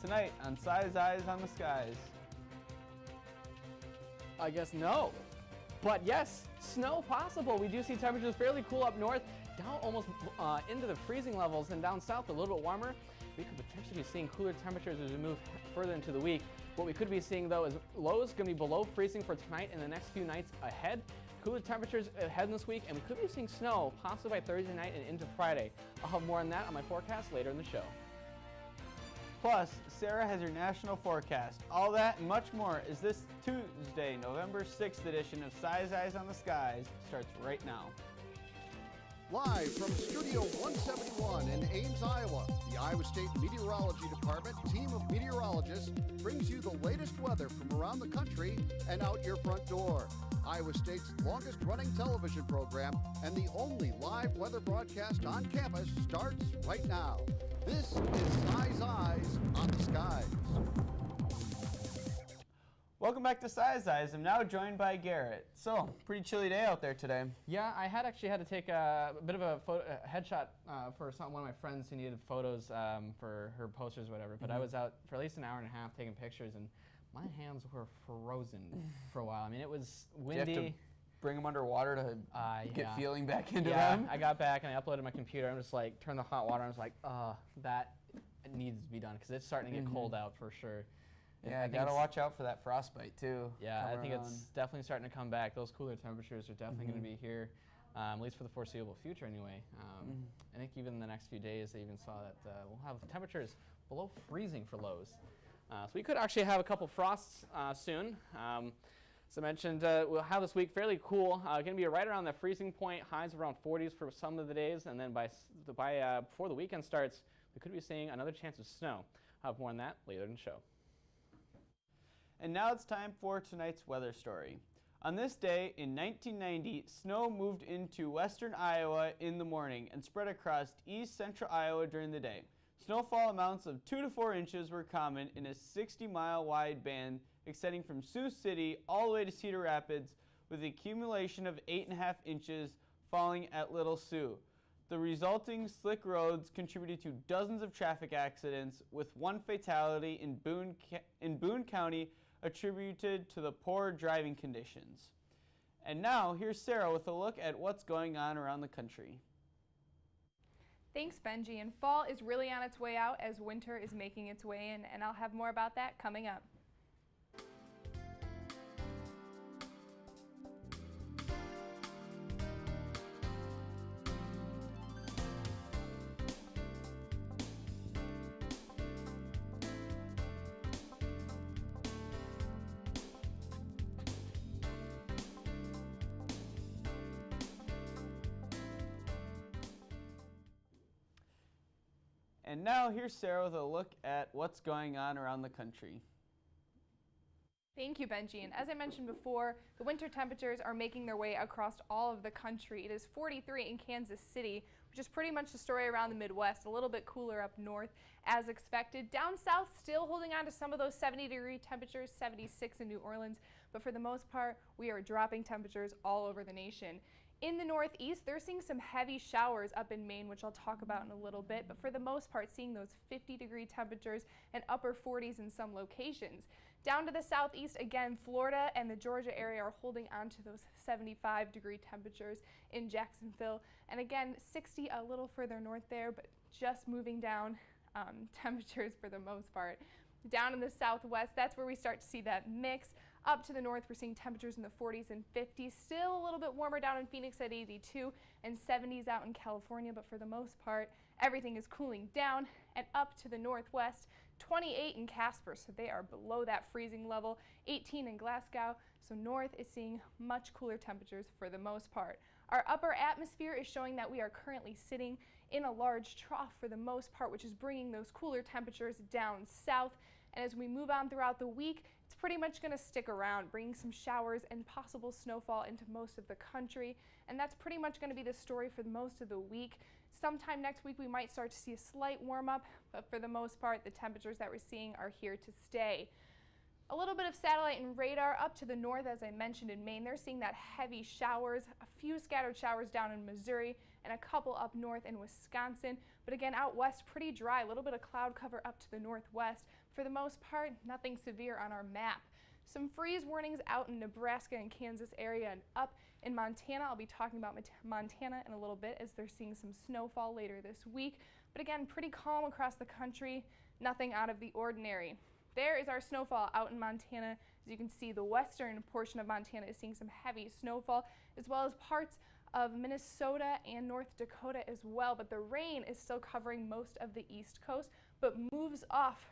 tonight on Si's Eyes on the Skies. I guess no. But yes, snow possible. We do see temperatures fairly cool up north, down almost into the freezing levels, and down south a little bit warmer. We could potentially be seeing cooler temperatures as we move further into the week. What we could be seeing though is lows going to be below freezing for tonight and the next few nights ahead. Cooler temperatures ahead this week, and we could be seeing snow possibly by Thursday night and into Friday. I'll have more on that on my forecast later in the show. Plus, Sarah has your national forecast. All that and much more is this Tuesday, November 6th edition of Si's Eyes on the Skies starts right now. Live from Studio 171 in Ames, Iowa, the Iowa State Meteorology Department team of meteorologists brings you the latest weather from around the country and out your front door. Iowa State's longest-running television program and the only live weather broadcast on campus starts right now. This is Si's Eyes on the Skies. Welcome back to Si's Eyes. I'm now joined by Garrett. So, pretty chilly day out there today. Yeah, I actually had to take a bit of a headshot for one of my friends who needed photos for her posters or whatever, but I was out for at least an hour and a half taking pictures, and my hands were frozen for a while. I mean, it was windy. Did you have to bring them underwater to get feeling back into them? them? I got back and I uploaded my computer. I'm just like, turned the hot water. I was like, that needs to be done because it's starting to get cold out for sure. Yeah, I gotta watch out for that frostbite too. Yeah, I think it's definitely starting to come back. Those cooler temperatures are definitely going to be here, at least for the foreseeable future anyway. I think even in the next few days, they even saw that we'll have temperatures below freezing for lows. So we could actually have a couple frosts soon. As I mentioned, we'll have this week fairly cool. Going to be right around the freezing point, highs around 40s for some of the days, and then before the weekend starts, we could be seeing another chance of snow. I'll have more on that later in the show. And now it's time for tonight's weather story. On this day in 1990, snow moved into western Iowa in the morning and spread across east central Iowa during the day. Snowfall amounts of 2 to 4 inches were common in a 60-mile wide band extending from Sioux City all the way to Cedar Rapids, with the accumulation of 8.5 inches falling at Little Sioux. The resulting slick roads contributed to dozens of traffic accidents, with one fatality in Boone County attributed to the poor driving conditions. And now, here's Sarah with a look at what's going on around the country. Thanks, Benji. And fall is really on its way out as winter is making its way in, and I'll have more about that coming up. And now here's Sarah with a look at what's going on around the country. Thank you, Benji. And as I mentioned before, the winter temperatures are making their way across all of the country. It is 43 in Kansas City, which is pretty much the story around the Midwest, a little bit cooler up north as expected. Down south, still holding on to some of those 70-degree temperatures, 76 in New Orleans, but for the most part, we are dropping temperatures all over the nation. In the Northeast, they're seeing some heavy showers up in Maine, which I'll talk about in a little bit, but for the most part, seeing those 50-degree temperatures and upper 40s in some locations. Down to the southeast, again, Florida and the Georgia area are holding on to those 75-degree temperatures in Jacksonville. And again, 60 a little further north there, but just moving down temperatures for the most part. Down in the southwest, that's where we start to see that mix. Up to the north, we're seeing temperatures in the 40s and 50s. Still a little bit warmer down in Phoenix at 82 and 70s out in California, but for the most part, everything is cooling down. And up to the northwest, 28 in Casper, so they are below that freezing level, 18 in Glasgow, so north is seeing much cooler temperatures for the most part. Our upper atmosphere is showing that we are currently sitting in a large trough for the most part, which is bringing those cooler temperatures down south. And as we move on throughout the week, it's pretty much going to stick around, bringing some showers and possible snowfall into most of the country. And that's pretty much going to be the story for most of the week. Sometime next week, we might start to see a slight warm up, but for the most part, the temperatures that we're seeing are here to stay. A little bit of satellite and radar up to the north, as I mentioned in Maine. They're seeing that heavy showers, a few scattered showers down in Missouri, and a couple up north in Wisconsin. But again, out west, pretty dry, a little bit of cloud cover up to the northwest. For the most part, nothing severe on our map. Some freeze warnings out in Nebraska and Kansas area and up in Montana. I'll be talking about Montana in a little bit as they're seeing some snowfall later this week. But again, pretty calm across the country, nothing out of the ordinary. There is our snowfall out in Montana. As you can see, the western portion of Montana is seeing some heavy snowfall, as well as parts of Minnesota and North Dakota as well. But the rain is still covering most of the east coast, but moves off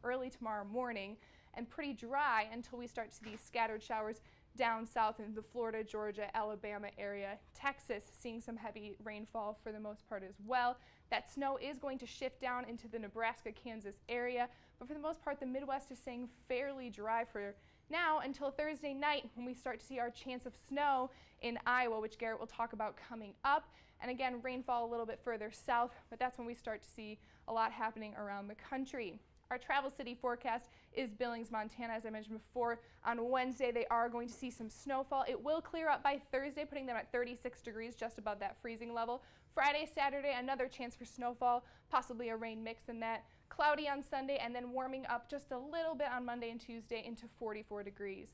early tomorrow morning, and pretty dry until we start to see these scattered showers down south in the Florida, Georgia, Alabama area. Texas seeing some heavy rainfall for the most part as well. That snow is going to shift down into the Nebraska, Kansas area, but for the most part the Midwest is staying fairly dry for now until Thursday night, when we start to see our chance of snow in Iowa, which Garrett will talk about coming up. And again, rainfall a little bit further south, but that's when we start to see a lot happening around the country. Our travel city forecast is Billings, Montana. As I mentioned before, on Wednesday they are going to see some snowfall. It will clear up by Thursday, putting them at 36 degrees, just above that freezing level. Friday, Saturday, another chance for snowfall, possibly a rain mix in that. Cloudy on Sunday, and then warming up just a little bit on Monday and Tuesday into 44 degrees.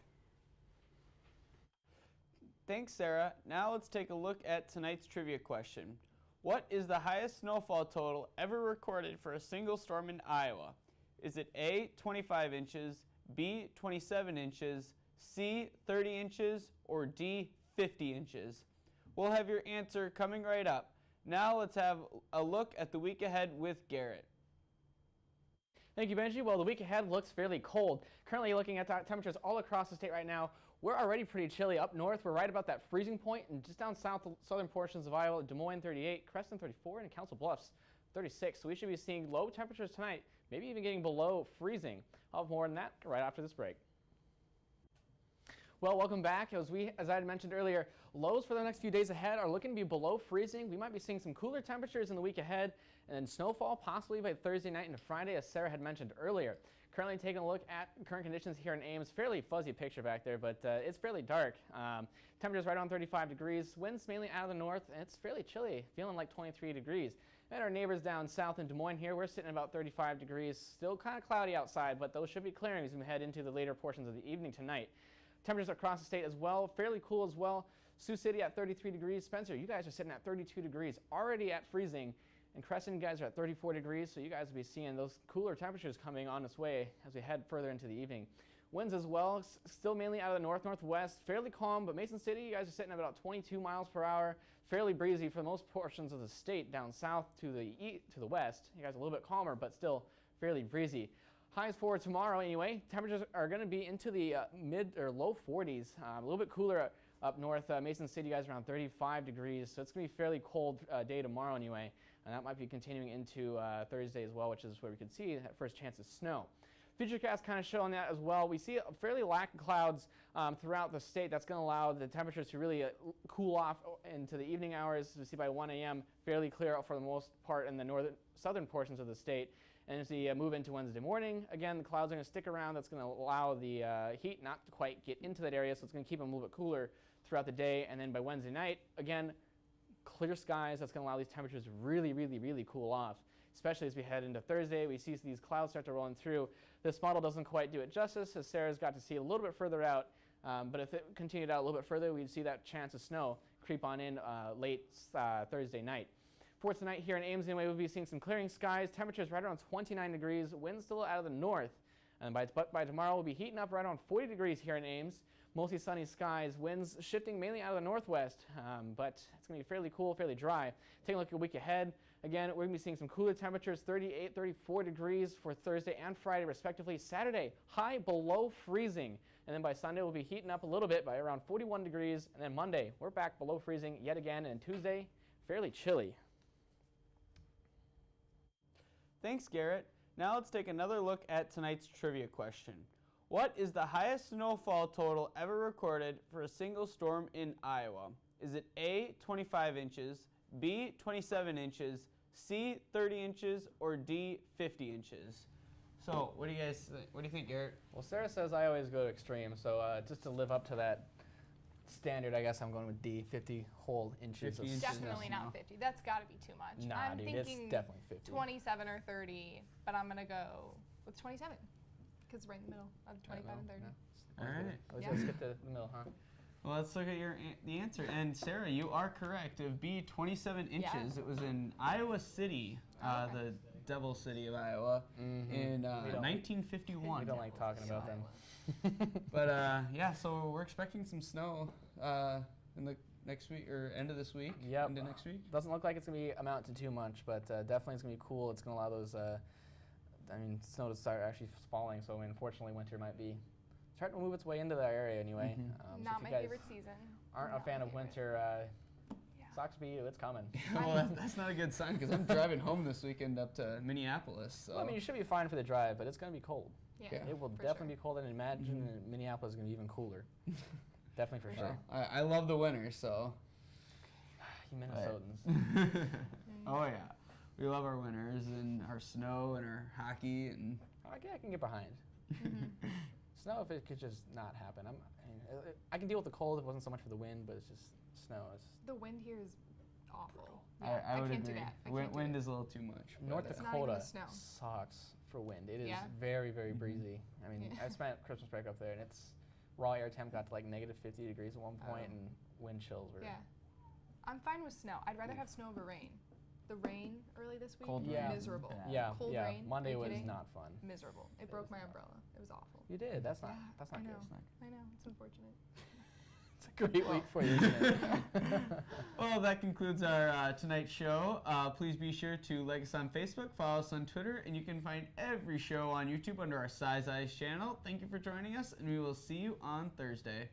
Thanks, Sarah. Now let's take a look at tonight's trivia question. What is the highest snowfall total ever recorded for a single storm in Iowa? Is it A, 25 inches, B, 27 inches, C, 30 inches, or D, 50 inches? We'll have your answer coming right up. Now let's have a look at the week ahead with Garrett. Thank you, Benji. Well, the week ahead looks fairly cold. Currently looking at temperatures all across the state right now. We're already pretty chilly. Up north, we're right about that freezing point, and just down south, the southern portions of Iowa, Des Moines 38, Creston 34, and Council Bluffs 36. So we should be seeing low temperatures tonight, maybe even getting below freezing. I'll have more on that right after this break. Well, welcome back. As I had mentioned earlier, lows for the next few days ahead are looking to be below freezing. We might be seeing some cooler temperatures in the week ahead, and then snowfall possibly by Thursday night into Friday, as Sarah had mentioned earlier. Currently taking a look at current conditions here in Ames. Fairly fuzzy picture back there, but it's fairly dark. Temperatures right around 35 degrees. Winds mainly out of the north, and it's fairly chilly, feeling like 23 degrees. And our neighbors down south in Des Moines here, we're sitting at about 35 degrees. Still kind of cloudy outside, but those should be clearing as we head into the later portions of the evening tonight. Temperatures across the state as well, fairly cool as well. Sioux City at 33 degrees. Spencer, you guys are sitting at 32 degrees, already at freezing. And Creston, you guys are at 34 degrees, so you guys will be seeing those cooler temperatures coming on its way as we head further into the evening. Winds as well, still mainly out of the north-northwest, fairly calm, but Mason City, you guys are sitting at about 22 miles per hour, fairly breezy for most portions of the state down south to the west. You guys are a little bit calmer, but still fairly breezy. Highs for tomorrow anyway, temperatures are going to be into the mid or low 40s, a little bit cooler up north. Mason City, you guys are around 35 degrees, so it's going to be a fairly cold day tomorrow anyway, and that might be continuing into Thursday as well, which is where we could see that first chance of snow. Futurecast kind of showing that as well. We see a fairly lack of clouds throughout the state. That's going to allow the temperatures to really cool off into the evening hours. We see by 1 a.m. fairly clear for the most part in the southern portions of the state. And as we move into Wednesday morning, again, the clouds are going to stick around. That's going to allow the heat not to quite get into that area, so it's going to keep them a little bit cooler throughout the day. And then by Wednesday night, again, clear skies. That's going to allow these temperatures to really, really, really cool off, especially as we head into Thursday. We see these clouds start to roll in through. This model doesn't quite do it justice, as Sarah's got to see a little bit further out. But if it continued out a little bit further, we'd see that chance of snow creep on in late Thursday night. For tonight here in Ames, anyway, we'll be seeing some clearing skies. Temperatures right around 29 degrees. Winds still out of the north. And by tomorrow, we'll be heating up right around 40 degrees here in Ames. Mostly sunny skies. Winds shifting mainly out of the northwest, but it's going to be fairly cool, fairly dry. Taking a look at the week ahead. Again, we're going to be seeing some cooler temperatures, 38, 34 degrees for Thursday and Friday, respectively. Saturday, high below freezing. And then by Sunday, we'll be heating up a little bit by around 41 degrees. And then Monday, we're back below freezing yet again. And Tuesday, fairly chilly. Thanks, Garrett. Now let's take another look at tonight's trivia question. What is the highest snowfall total ever recorded for a single storm in Iowa? Is it A, 25 inches, B, 27 inches, C, 30 inches, or D, 50 inches? So, what do you think, Garrett? Well, Sarah says I always go to extreme, so just to live up to that, standard, I guess I'm going with D, 50 whole inches 50 of inches. snow. Definitely not 50. That's got to be too much. Nah, I'm dude, thinking it's definitely 50. 27 or 30, but I'm gonna go with 27 because right in the middle of 25 and 30. All right. Let's get to the middle, huh? Well, let's look at the answer. And Sarah, you are correct. It would be 27 inches. Yeah. It was in Iowa City, Okay. the Devil City of Iowa, in 1951. We don't like talking about them. But yeah, so we're expecting some snow in the next week or end of this week. Yep. Into next week. Doesn't look like it's going to be amount to too much, but definitely it's going to be cool. It's going to allow those, snow to start actually falling. So unfortunately, winter might be starting to move its way into our area anyway. So Not if my you guys favorite season. aren't a Not fan my of favorite. winter, sucks to be you. It's coming. Well, that's not a good sign because I'm driving home this weekend up to Minneapolis. So. Well, I mean, you should be fine for the drive, but it's going to be cold. Yeah, Yeah. It will for definitely sure. be cold, and imagine in Minneapolis is going to be even cooler. Definitely for sure. Well, I love the winter, so. You Minnesotans. Oh yeah, we love our winters and our snow and our hockey and. I can get behind. Snow, if it could just not happen. I can deal with the cold if it wasn't so much for the wind, but it's just snow. It's The wind here is awful. I would can't agree. do that. I Wind, can't do wind it. is a little too much. North but, not even Dakota the snow. sucks for wind. It is Yeah. very, very breezy. I mean, Yeah. I spent Christmas break up there, and it's raw air temp got to like negative 50 degrees at one point, Oh. and wind chills were. Yeah. I'm fine with snow. I'd rather have snow over rain. The rain early this week, Cold rain. miserable. Yeah, Cold yeah. rain. Monday Are you was kidding? not fun. Miserable. It broke my umbrella. It was awful. You did. That's not. Yeah, That's not I good. know. I know. It's unfortunate. It's a great week for you. Isn't it? Well, that concludes our tonight's show. Please be sure to like us on Facebook, follow us on Twitter, and you can find every show on YouTube under our Size Eyes channel. Thank you for joining us, and we will see you on Thursday.